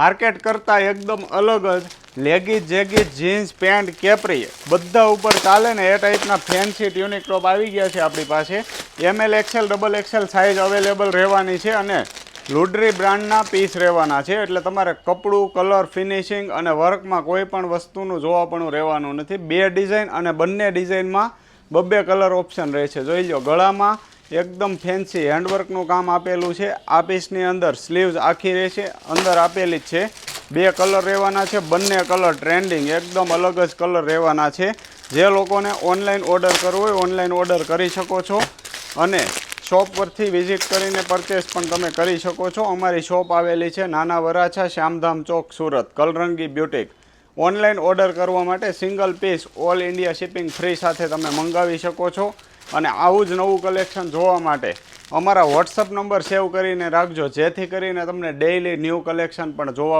Market કરતાં એકદમ અલગ જ લેગીઝ જેગીઝ જીન્સ પેન્ટ કેપરી બધા ઉપર ચાલે ને એ ટાઈપના ફેન્સી ટ્યુનિક ટોપ આવી ગયા છે આપણી પાસે। ML XL XXL size available રહેવાની છે અને લુડરી બ્રાન્ડના પીસ રહેવાના છે, એટલે તમારે કપડું કલર ફિનિશિંગ અને વર્કમાં કોઈ પણ વસ્તુનું જોવાપણું રહેવાનું નથી। બે ડિઝાઇન અને બંને ડિઝાઇનમાં બબ્બે કલર ઓપ્શન રહેશે। જોઈ લો, ગળામાં એકદમ ફેન્સી હેન્ડવર્કનું કામ આપેલું છે। આ પીસની અંદર સ્લીવ્સ આખી રહેશે, અંદર આપેલી જ છે। બે કલર રહેવાના છે, બંને કલર ટ્રેન્ડિંગ એકદમ અલગ જ કલર રહેવાના છે। જે લોકોને ઓનલાઈન ઓર્ડર કરવો હોય ઓનલાઈન ઓર્ડર કરી શકો છો અને શોપ પરથી વિઝિટ કરીને પરચેસ પણ તમે કરી શકો છો। અમારી શોપ આવેલી છે Nana Varachha, Shyamdham Chowk, Surat, Kalrangi boutique. Online order કરવા માટે single piece all India shipping free સાથે તમે મંગાવી શકો છો। અને આવું જ નવું કલેક્શન જોવા માટે અમારા વોટ્સઅપ નંબર સેવ કરીને રાખજો, જેથી કરીને તમને ડેઇલી ન્યૂ કલેક્શન પણ જોવા